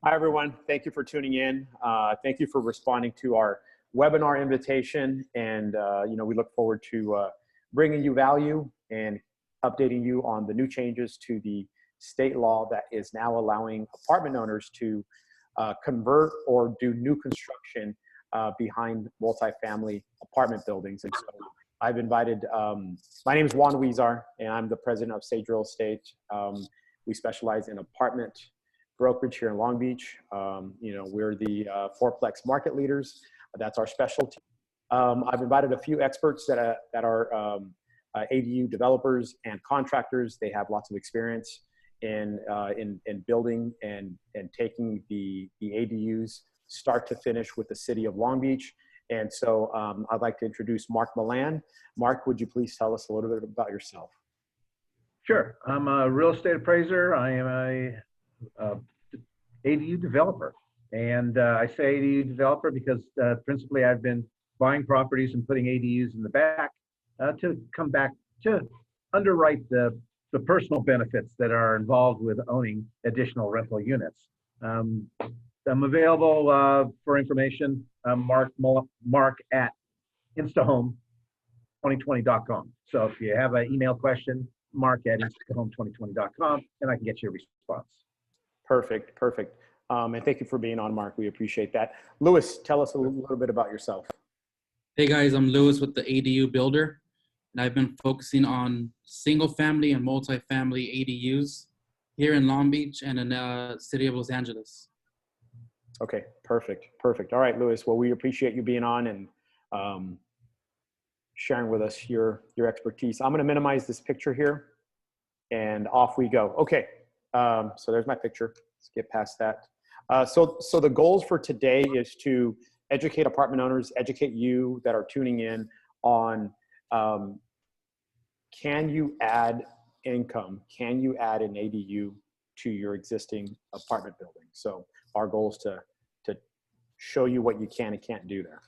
Hi, everyone. Thank you for tuning in. Thank you for responding to our webinar invitation. And, we look forward to bringing you value and updating you on the new changes to the state law that is now allowing apartment owners to convert or do new construction behind multifamily apartment buildings. And so I've invited, my name is Juan, and I'm the president of Sage Real Estate. We specialize in apartment brokerage here in Long Beach. We're the fourplex market leaders. That's our specialty. I've invited a few experts that are ADU developers and contractors. They have lots of experience in building and taking the ADUs start to finish with the city of Long Beach. And so I'd like to introduce Mark Malan. Mark, would you please tell us a little bit about yourself? Sure. I'm a real estate appraiser. I am a ADU developer. And I say ADU developer because principally I've been buying properties and putting ADUs in the back to come back to underwrite the personal benefits that are involved with owning additional rental units. I'm available for information, Mark at instahome2020.com. So if you have an email question, Mark at instahome2020.com, and I can get you a response. Perfect. And thank you for being on, Mark. We appreciate that. Louis, tell us a little bit about yourself. Hey guys, I'm Louis with the ADU Builder, and I've been focusing on single family and multifamily ADUs here in Long Beach and in the city of Los Angeles. Okay, perfect. All right, Louis. Well, we appreciate you being on and sharing with us your expertise. I'm going to minimize this picture here, and off we go. Okay. So there's my picture. Let's get past that. So the goals for today is to educate apartment owners, educate you that are tuning in on, can you add income? Can you add an ADU to your existing apartment building? So our goal is to show you what you can and can't do there.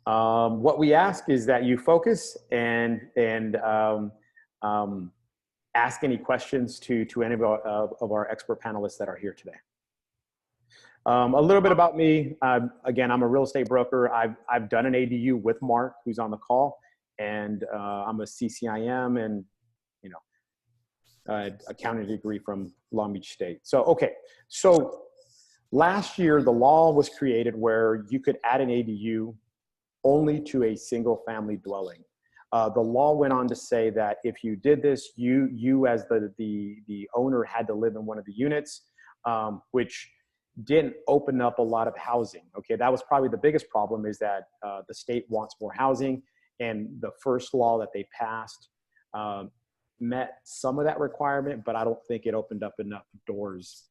What we ask is that you focus and ask any questions to any of our expert panelists that are here today. A little bit about me. Again, I'm a real estate broker. I've done an ADU with Mark, who's on the call, and I'm a CCIM and accounting degree from Long Beach State. So last year the law was created where you could add an ADU only to a single family dwelling. The law went on to say that if you did this, you as the owner had to live in one of the units, which didn't open up a lot of housing. Okay, that was probably the biggest problem, is that the state wants more housing, and the first law that they passed met some of that requirement, but I don't think it opened up enough doors.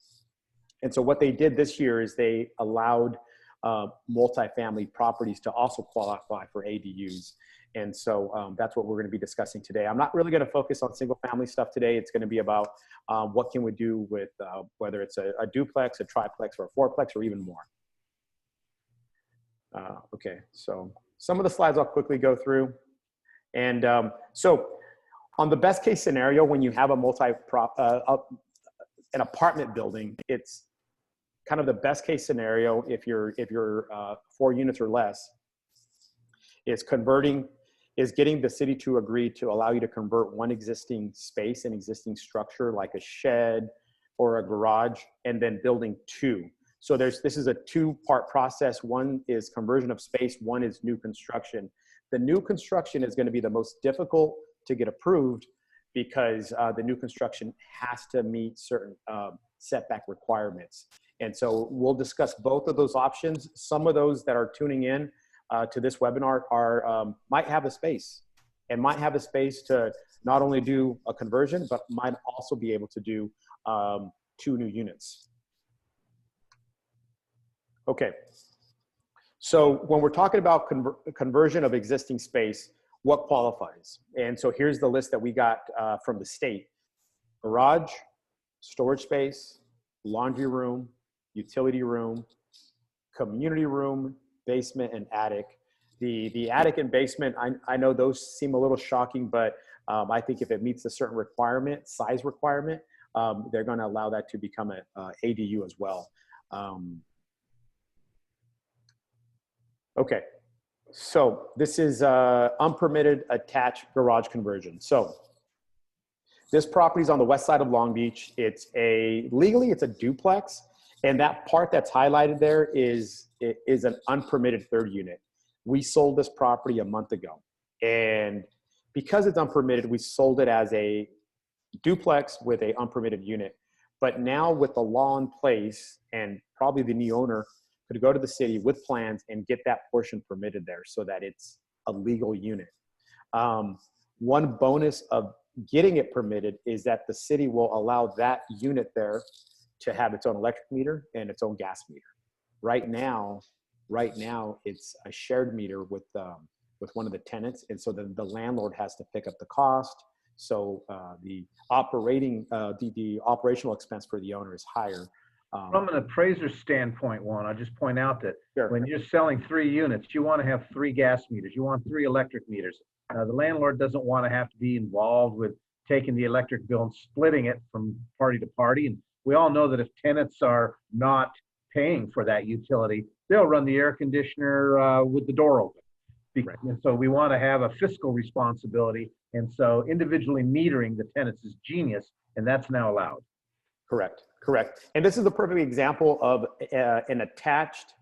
And so what they did this year is they allowed multifamily properties to also qualify for ADUs. And so that's what we're going to be discussing today. I'm not really going to focus on single family stuff today. It's going to be about what can we do with whether it's a duplex, a triplex, or a fourplex, or even more. Okay, so some of the slides I'll quickly go through. And so on the best case scenario, when you have an apartment building, it's kind of the best case scenario if you're 4 units or less, is getting the city to agree to allow you to convert one existing space, an existing structure like a shed or a garage, and then building 2. So this is a 2-part process. One is conversion of space, one is new construction. The new construction is going to be the most difficult to get approved because the new construction has to meet certain setback requirements. And so we'll discuss both of those options. Some of those that are tuning in to this webinar might have a space to not only do a conversion, but might also be able to do 2 new units. Okay, so when we're talking about conversion of existing space, what qualifies? And so here's the list that we got from the state: garage, storage space, laundry room, utility room, community room, basement, and attic. The attic and basement, I know those seem a little shocking, but I think if it meets a certain requirement, size requirement, they're going to allow that to become a ADU as well. Okay, so this is unpermitted attached garage conversion. So this property is on the west side of Long Beach. Legally it's a duplex, and that part that's highlighted there is an unpermitted third unit. We sold this property a month ago, and because it's unpermitted, we sold it as a duplex with a unpermitted unit. But now with the law in place, and probably the new owner could go to the city with plans and get that portion permitted there so that it's a legal unit. One bonus of getting it permitted is that the city will allow that unit there to have its own electric meter and its own gas meter. Right now it's a shared meter with one of the tenants, and so the landlord has to pick up the cost. So the operational expense for the owner is higher. From an appraiser standpoint, Juan, I'll just point out that Sure. when you're selling 3 units, you want to have 3 gas meters. You want 3 electric meters. The landlord doesn't want to have to be involved with taking the electric bill and splitting it from party to party. And we all know that if tenants are not paying for that utility, they'll run the air conditioner with the door open. Right. And so we want to have a fiscal responsibility. And so individually metering the tenants is genius, and that's now allowed. Correct. And this is the perfect example of an attached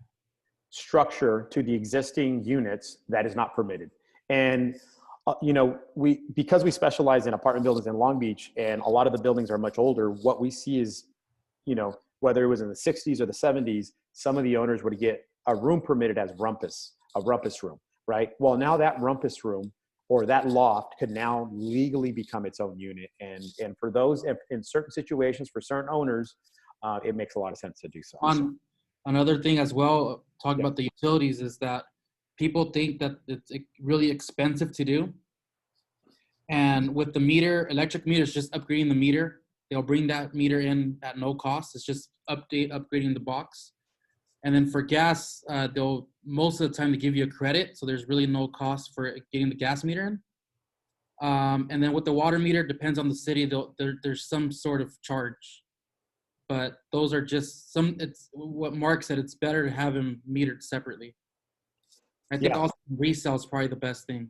structure to the existing units that is not permitted. And because we specialize in apartment buildings in Long Beach, and a lot of the buildings are much older, what we see is, whether it was in the 60s or the 70s, some of the owners would get a room permitted as a rumpus room, right? Well, now that rumpus room or that loft could now legally become its own unit. And for those, in certain situations, for certain owners, it makes a lot of sense to do so. Another thing as well, talking about the utilities, is that people think that it's really expensive to do. And with the electric meter, it's just upgrading the meter. They'll bring that meter in at no cost. It's just upgrading the box. And then for gas, they'll most of the time they give you a credit, so there's really no cost for getting the gas meter in. And then with the water meter, depends on the city. There's some sort of charge, but those are just it's what Mark said. It's better to have them metered separately. I think also resale is probably the best thing.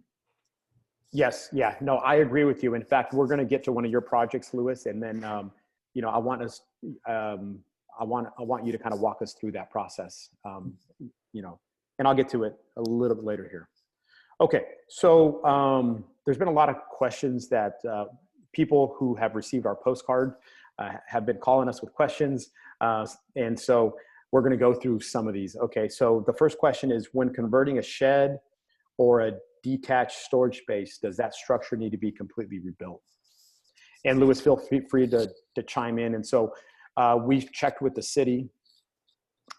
Yes. Yeah. No, I agree with you. In fact, we're going to get to one of your projects, Louis, and then I want you to kind of walk us through that process. And I'll get to it a little bit later here. Okay. So there's been a lot of questions that people who have received our postcard have been calling us with questions, and so we're going to go through some of these. Okay. So the first question is, when converting a shed or a detached storage space, does that structure need to be completely rebuilt? And Louis, feel free to chime in. And so we've checked with the city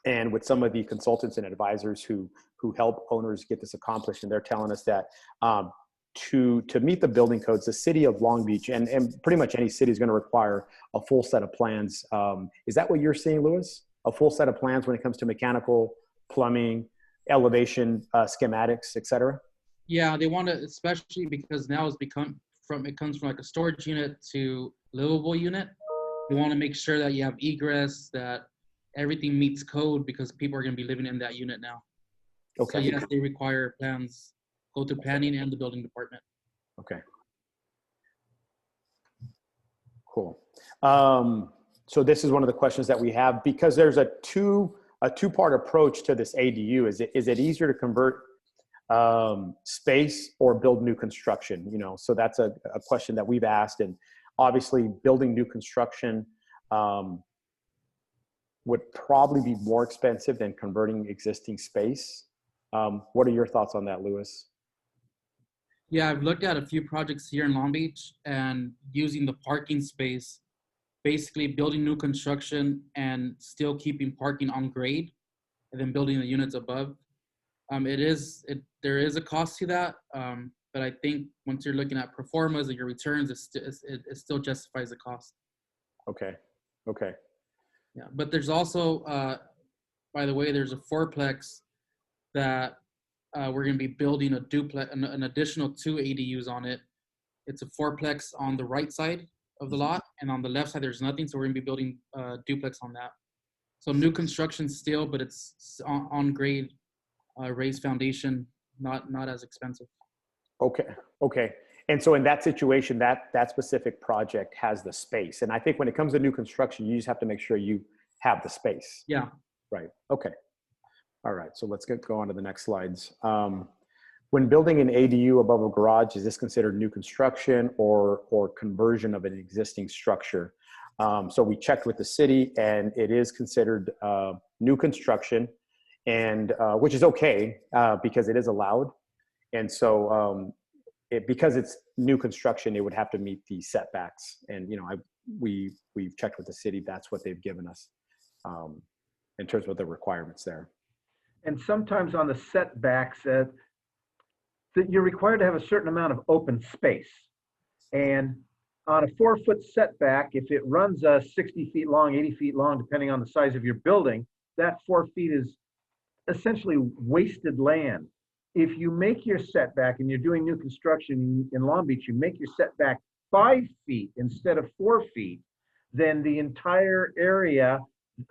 and with some of the consultants and advisors who help owners get this accomplished. And they're telling us that to meet the building codes, the city of Long Beach, and pretty much any city, is going to require a full set of plans. Is that what you're seeing, Louis? A full set of plans when it comes to mechanical, plumbing, elevation, schematics, et cetera? Yeah, they want to, especially because now it comes from like a storage unit to livable unit. They want to make sure that you have egress, that everything meets code, because people are going to be living in that unit now. Okay. So yes, they require plans, go to planning and the building department. Okay. Cool. So this is one of the questions that we have, because there's a two-part approach to this ADU. Is it easier to convert space or build new construction? So that's a question that we've asked, and obviously building new construction would probably be more expensive than converting existing space. What are your thoughts on that, Louis? Yeah, I've looked at a few projects here in Long Beach, and using the parking space, basically building new construction and still keeping parking on grade, and then building the units above. There is a cost to that, but I think once you're looking at pro formas and your returns, it still justifies the cost. Okay. Yeah, but there's also, by the way, there's a fourplex that we're going to be building a duplex, an additional 2 ADUs on it. It's a fourplex on the right side of the lot, and on the left side there's nothing. So we're gonna be building duplex on that. So new construction still, but it's on grade, raised foundation, not as expensive. Okay. Okay. And so in that situation, that specific project has the space. And I think when it comes to new construction, you just have to make sure you have the space. Yeah. Right. Okay. All right. So let's go on to the next slides. When building an ADU above a garage, is this considered new construction or conversion of an existing structure? So we checked with the city, and it is considered new construction, and which is okay because it is allowed. And so because it's new construction, it would have to meet the setbacks. And we've checked with the city. That's what they've given us in terms of the requirements there. And sometimes on the setbacks, that you're required to have a certain amount of open space. And on a 4-foot setback, if it runs 60 feet long, 80 feet long, depending on the size of your building, that 4 feet is essentially wasted land. If you make your setback, and you're doing new construction in Long Beach, you make your setback 5 feet instead of 4 feet, then the entire area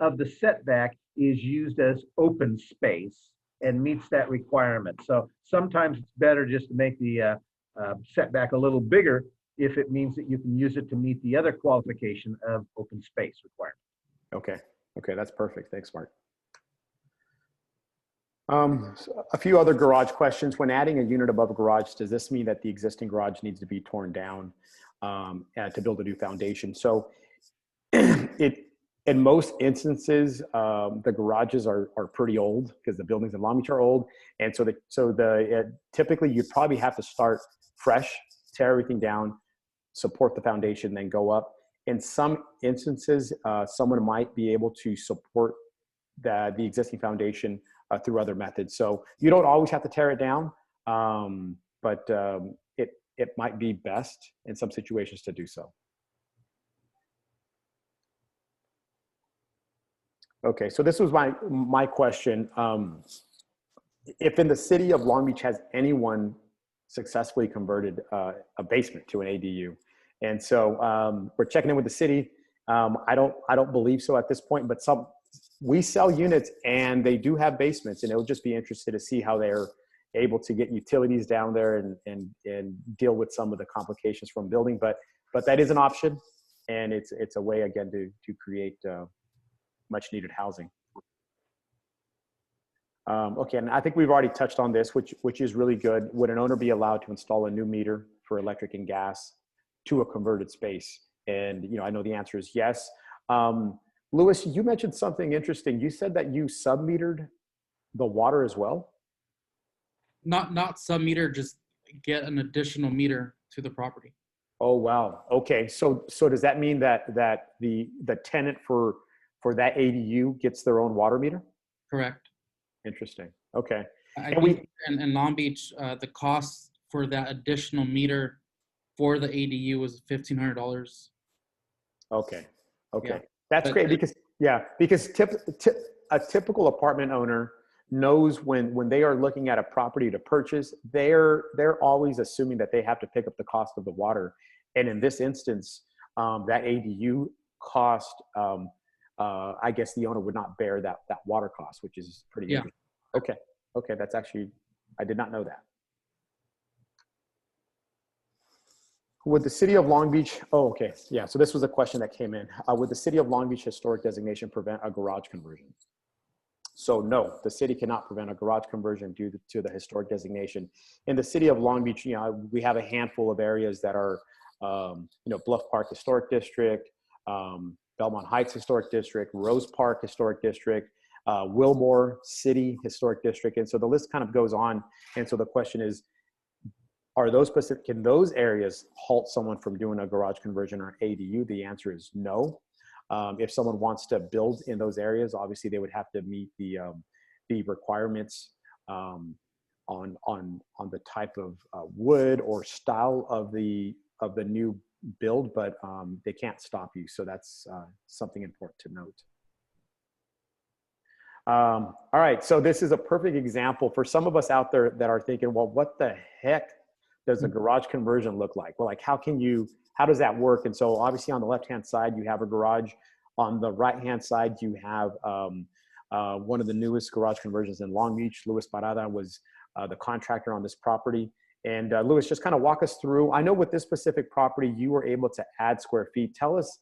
of the setback is used as open space and meets that requirement. So sometimes it's better just to make the setback a little bigger if it means that you can use it to meet the other qualification of open space requirement. Okay. Okay, that's perfect. Thanks, Mark. So a few other garage questions. When adding a unit above a garage, does this mean that the existing garage needs to be torn down to build a new foundation? So in most instances, the garages are pretty old because the buildings in Long Beach are old. And so typically you probably have to start fresh, tear everything down, support the foundation, then go up. In some instances, someone might be able to support the existing foundation through other methods. So you don't always have to tear it down, but it might be best in some situations to do so. Okay, so this was my question. If in the city of Long Beach has anyone successfully converted a basement to an ADU, and so we're checking in with the city. I don't believe so at this point, but we sell units and they do have basements, and it'll just be interested to see how they're able to get utilities down there and deal with some of the complications from building. But that is an option, and it's a way again to create much needed housing. Okay, and I think we've already touched on this, which is really good. Would an owner be allowed to install a new meter for electric and gas to a converted space? And I know the answer is yes. Louis, you mentioned something interesting. You said that you sub-metered the water as well? Not sub-meter, just get an additional meter to the property. Oh, wow. Okay, so does that mean that the tenant for that ADU gets their own water meter? Correct. Interesting. Okay. I think in Long Beach, the cost for that additional meter for the ADU was $1,500. Okay. Okay. Yeah. That's great because a typical apartment owner knows when they are looking at a property to purchase, they're always assuming that they have to pick up the cost of the water. And in this instance, that ADU cost, I guess the owner would not bear that water cost, which is pretty interesting. Okay. Okay. That's actually, I did not know that. Would the city of Long Beach, okay. Yeah. So this was a question that came in. Would the city of Long Beach historic designation prevent a garage conversion? So no, the city cannot prevent a garage conversion due to the historic designation. In the city of Long Beach, we have a handful of areas that are, Bluff Park Historic District, Belmont Heights Historic District, Rose Park Historic District, Wilmore City Historic District. And so the list kind of goes on. And so the question is, can those areas halt someone from doing a garage conversion or ADU? The answer is no. If someone wants to build in those areas, obviously they would have to meet the requirements on the type of wood or style of the new build, but they can't stop you. So that's something important to note. All right, so this is a perfect example for some of us out there that are thinking, well, what the heck does a garage conversion look like? Well, like how can you how does that work? And so obviously on the left-hand side, you have a garage. On the right-hand side, you have one of the newest garage conversions in Long Beach. Luis Parada was the contractor on this property. And Luis, just kind of walk us through. I know with this specific property, you were able to add square feet. Tell us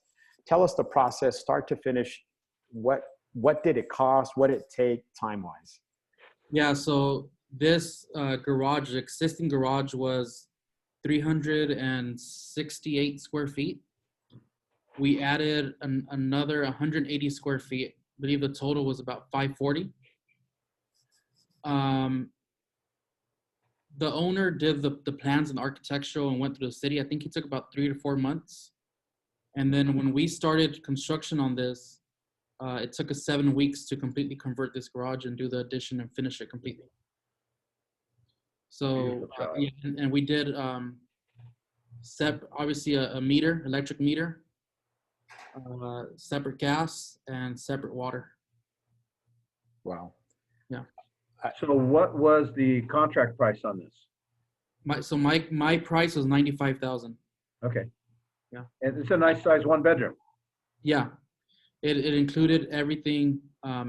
the process, start to finish. What did it cost? What did it take time-wise? Yeah, so this garage, existing garage, was 368 square feet. We added another 180 square feet. I believe the total was about 540. The owner did the plans and architectural and went through the city. I think he took about 3 to 4 months. And then when we started construction on this, it took us 7 weeks to completely convert this garage and do the addition and finish it completely. So, yeah, and we did obviously a meter, electric meter, separate gas, and separate water. Wow. Yeah. So what was the contract price on this? My price was $95,000. Okay. Yeah. And it's a nice size 1-bedroom. Yeah. It included everything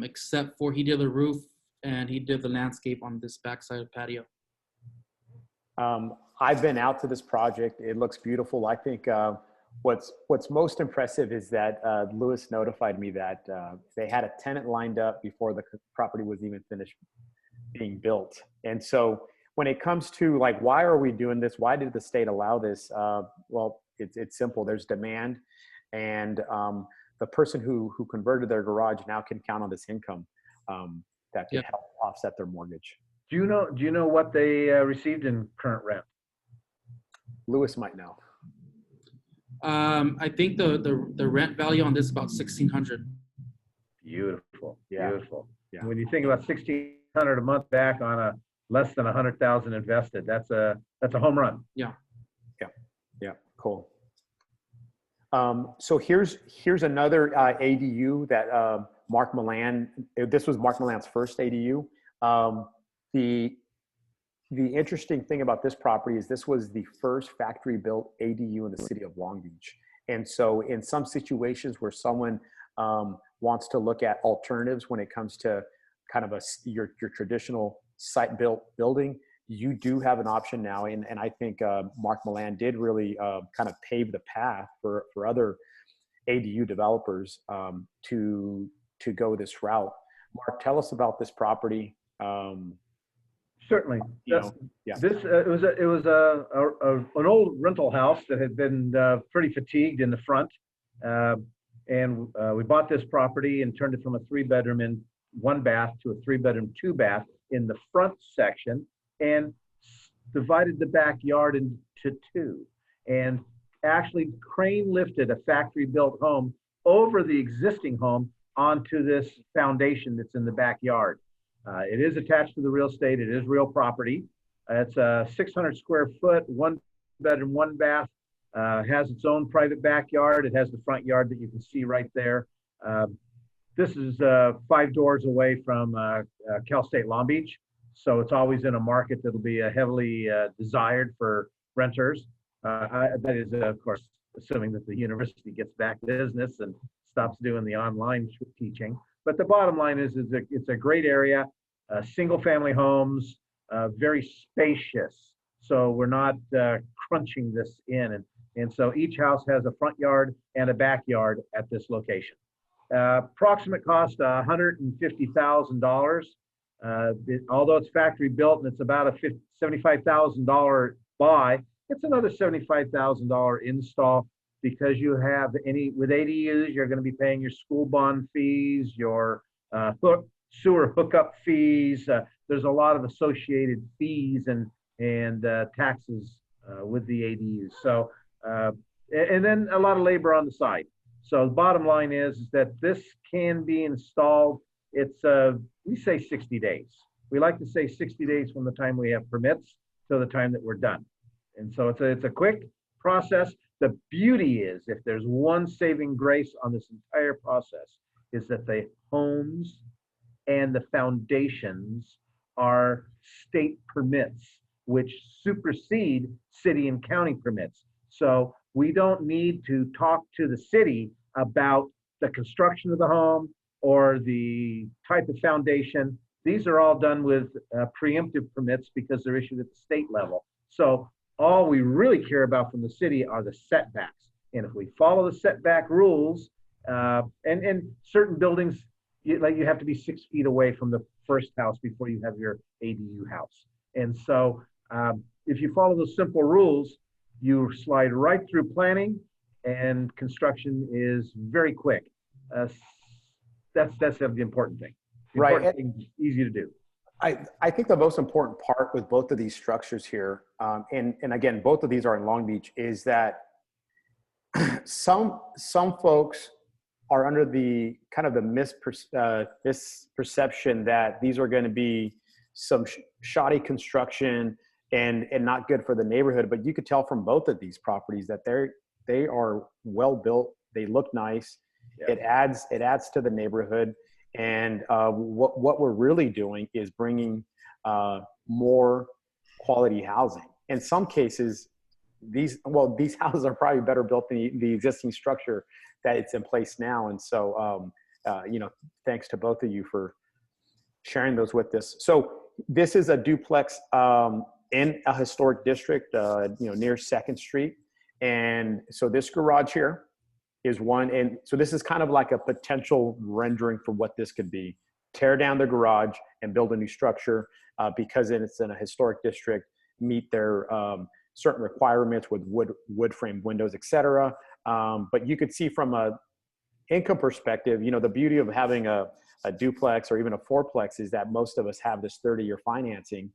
except for he did the roof and he did the landscape on this backside patio. I've been out to this project. It looks beautiful. I think what's most impressive is that Luis notified me that they had a tenant lined up before the property was even finished being built. And so when it comes to like, why are we doing this? Why did the state allow this? Well, it's simple. There's demand, and the person who converted their garage now can count on this income that can help offset their mortgage. Do you know what they received in current rent? Luis might know. I think the rent value on this is about $1,600. Beautiful. Yeah. Beautiful. Yeah. When you think about $1,600 a month back on a less than 100,000 invested, that's a home run. Yeah. Yeah. Cool. So here's another ADU that Mark Malan. This was Mark Malan's first ADU. The interesting thing about this property is this was the first factory-built ADU in the city of Long Beach. And so in some situations where someone wants to look at alternatives when it comes to kind of your traditional site-built building, you do have an option now. And I think Mark Malan did really kind of pave the path for other ADU developers to go this route. Mark, tell us about this property. Certainly. Yeah. This it was an old rental house that had been pretty fatigued in the front, and we bought this property and turned it from a 3-bedroom and 1 bath to a 3-bedroom 2 bath in the front section, and divided the backyard into 2, and actually crane lifted a factory built home over the existing home onto this foundation that's in the backyard. It is attached to the real estate. It is real property. It's a 600 square foot, 1-bedroom, 1 bath, has its own private backyard. It has the front yard that you can see right there. This is 5 doors away from Cal State Long Beach. So it's always in a market that'll be heavily desired for renters. That is, of course, assuming that the university gets back to business and stops doing the online teaching. But the bottom line is it's a great area, single family homes, very spacious. So we're not crunching this in. And so each house has a front yard and a backyard at this location. Approximate cost, $150,000. Although it's factory built and it's about a $75,000 buy, it's another $75,000 install, because you have with ADUs, you're going to be paying your school bond fees, your sewer hookup fees. There's a lot of associated fees and taxes with the ADUs. So, and then a lot of labor on the side. So the bottom line is that this can be installed. It's we say 60 days. We like to say 60 days from the time we have permits to the time that we're done. And so it's a quick process. The beauty is, if there's one saving grace on this entire process, is that the homes and the foundations are state permits, which supersede city and county permits. So we don't need to talk to the city about the construction of the home or the type of foundation. These are all done with preemptive permits because they're issued at the state level. So all we really care about from the city are the setbacks. And if we follow the setback rules, and certain buildings, you have to be 6 feet away from the first house before you have your ADU house. And so if you follow those simple rules, you slide right through planning, and construction is very quick. That's the important thing. The important thing is easy to do. I think the most important part with both of these structures here, and again, both of these are in Long Beach, is that some folks are under the kind of the misperception that these are going to be some shoddy construction and not good for the neighborhood. But you could tell from both of these properties that they are well built. They look nice. Yeah. It adds to the neighborhood. And what we're really doing is bringing more quality housing. In some cases, these houses are probably better built than the existing structure that it's in place now. And so, thanks to both of you for sharing those with us. So this is a duplex in a historic district, near 2nd Street. And so this garage here is one. And so this is kind of like a potential rendering for what this could be. Tear down the garage and build a new structure because it's in a historic district, meet their certain requirements with wood frame windows, et cetera. But you could see from a income perspective, the beauty of having a duplex or even a fourplex is that most of us have this 30-year financing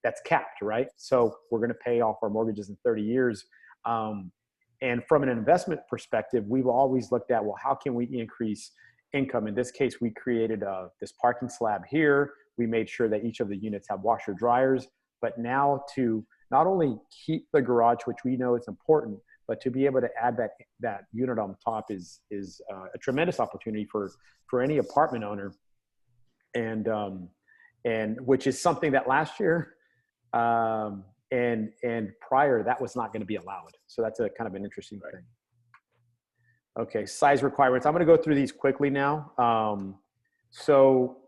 that's capped, right? So we're going to pay off our mortgages in 30 years. And from an investment perspective, we've always looked at, well, how can we increase income? In this case, we created this parking slab here. We made sure that each of the units have washer dryers, but now to not only keep the garage, which we know is important, but to be able to add that unit on top is a tremendous opportunity for any apartment owner. And which is something that last year, and prior, that was not going to be allowed. So that's a kind of an interesting thing. Okay, size requirements. I'm going to go through these quickly now. So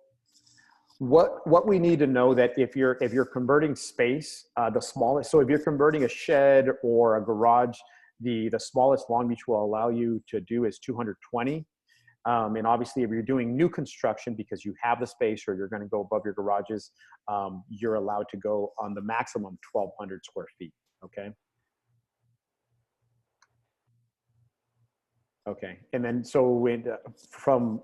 what we need to know that if you're converting space, the smallest. So if you're converting a shed or a garage, the smallest Long Beach will allow you to do is 220. And obviously, if you're doing new construction because you have the space or you're going to go above your garages, you're allowed to go on the maximum 1,200 square feet. Okay. Okay. And then so from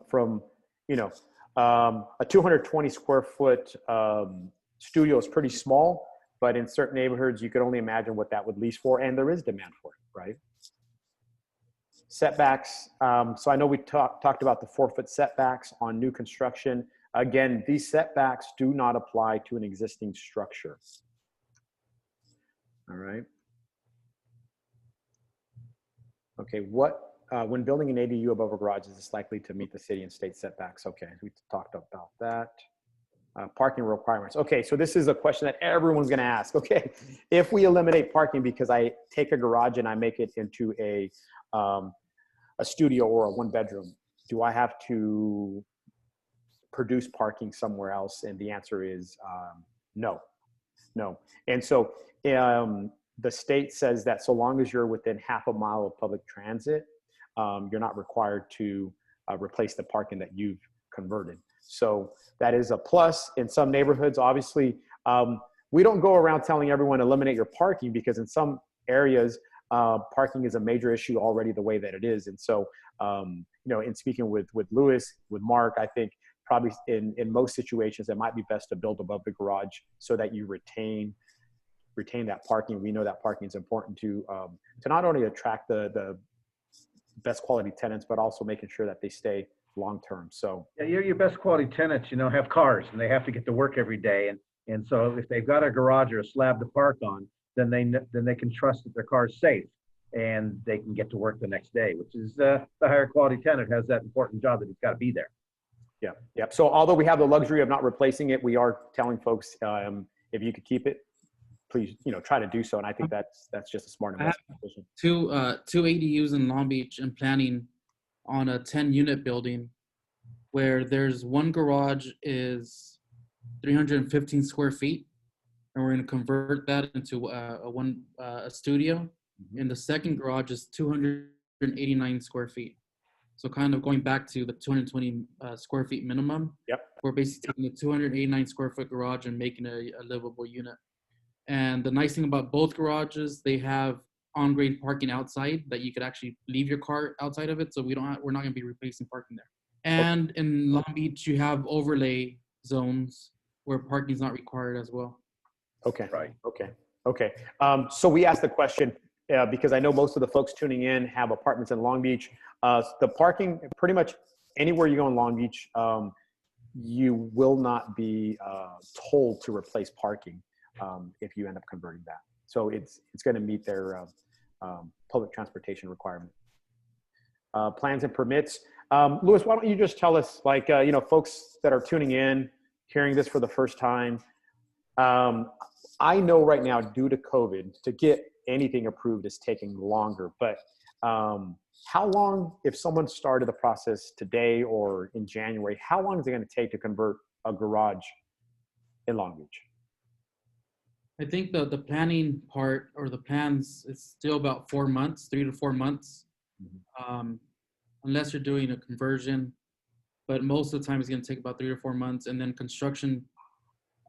a 220 square foot studio is pretty small, but in certain neighborhoods, you could only imagine what that would lease for, and there is demand for it, right? Setbacks. So I know we talked about the 4-foot setbacks on new construction. Again, these setbacks do not apply to an existing structure. All right. Okay. When building an ADU above a garage, is this likely to meet the city and state setbacks? Okay. We talked about that. Parking requirements. Okay. So this is a question that everyone's going to ask. Okay. If we eliminate parking because I take a garage and I make it into a studio or a 1-bedroom, do I have to produce parking somewhere else? And the answer is no. And so the state says that so long as you're within half a mile of public transit, you're not required to replace the parking that you've converted. So that is a plus. In some neighborhoods, obviously, we don't go around telling everyone eliminate your parking, because in some areas, parking is a major issue already the way that it is. And so, in speaking with Louis, with Mark, I think probably in most situations, it might be best to build above the garage so that you retain that parking. We know that parking is important to not only attract the best quality tenants, but also making sure that they stay long-term. So yeah, your best quality tenants, have cars and they have to get to work every day. And so if they've got a garage or a slab to park on, then they can trust that their car is safe and they can get to work the next day, which is the higher quality tenant has that important job that he's got to be there. Yeah. So although we have the luxury of not replacing it, we are telling folks if you could keep it, please, try to do so. And I think that's just a smart I have investment decision. two ADUs in Long Beach and planning on a 10-unit building where there's one garage is 315 square feet, and we're going to convert that into a studio. And the second garage is 289 square feet. So kind of going back to the 220 square feet minimum. Yep. We're basically taking a 289 square foot garage and making a livable unit. And the nice thing about both garages, they have on-grade parking outside that you could actually leave your car outside of it. So we're not going to be replacing parking there. And in Long Beach, you have overlay zones where parking is not required as well. Okay. Right. Okay. So we asked the question because I know most of the folks tuning in have apartments in Long Beach. The parking, pretty much anywhere you go in Long Beach, you will not be told to replace parking if you end up converting that. So it's going to meet their public transportation requirement. Plans and permits. Louis, why don't you just tell us, folks that are tuning in, hearing this for the first time. I know right now, due to COVID, to get anything approved is taking longer. But how long, if someone started the process today or in January, how long is it going to take to convert a garage in Long Beach? I think the planning part or the plans is still about 4 months, 3 to 4 months, unless you're doing a conversion. But most of the time, it's going to take about 3 to 4 months. And then construction,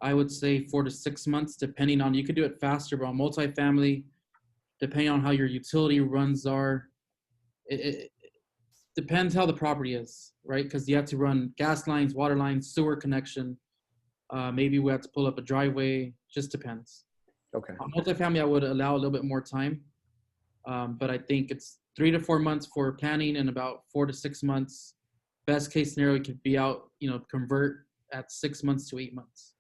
I would say 4 to 6 months, depending on, you could do it faster, but on multifamily, depending on how your utility runs are, it depends how the property is, right? Because you have to run gas lines, water lines, sewer connection. Maybe we have to pull up a driveway, just depends. Okay. On multifamily, I would allow a little bit more time, but I think it's 3 to 4 months for planning and about 4 to 6 months. Best case scenario could be out, convert at 6 months to 8 months.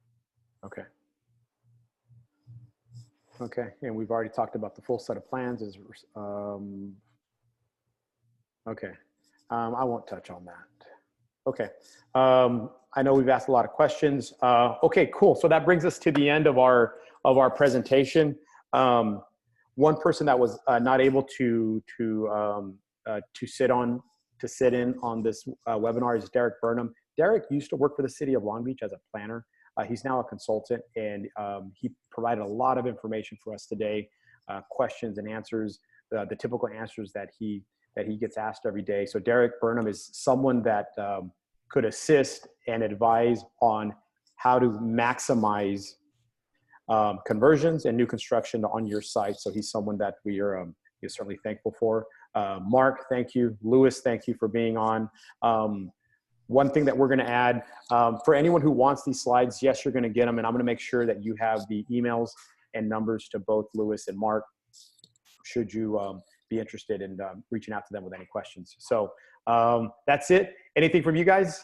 Okay. And we've already talked about the full set of plans. I won't touch on that. Okay. I know we've asked a lot of questions. Okay, cool. So that brings us to the end of our presentation. One person that was not able to sit in on this webinar is Derek Burnham. Derek used to work for the city of Long Beach as a planner. He's now a consultant, and he provided a lot of information for us today, questions and answers, the typical answers that he gets asked every day. So Derek Burnham is someone that could assist and advise on how to maximize conversions and new construction on your site. So he's someone that we're certainly thankful for. Mark, thank you. Louis, thank you for being on. One thing that we're going to add, for anyone who wants these slides, yes, you're going to get them. And I'm going to make sure that you have the emails and numbers to both Louis and Mark, should you be interested in reaching out to them with any questions. So that's it. Anything from you guys?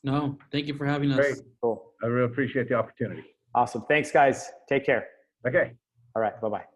No, thank you for having us. Great. Cool. I really appreciate the opportunity. Awesome. Thanks, guys. Take care. Okay. All right. Bye-bye.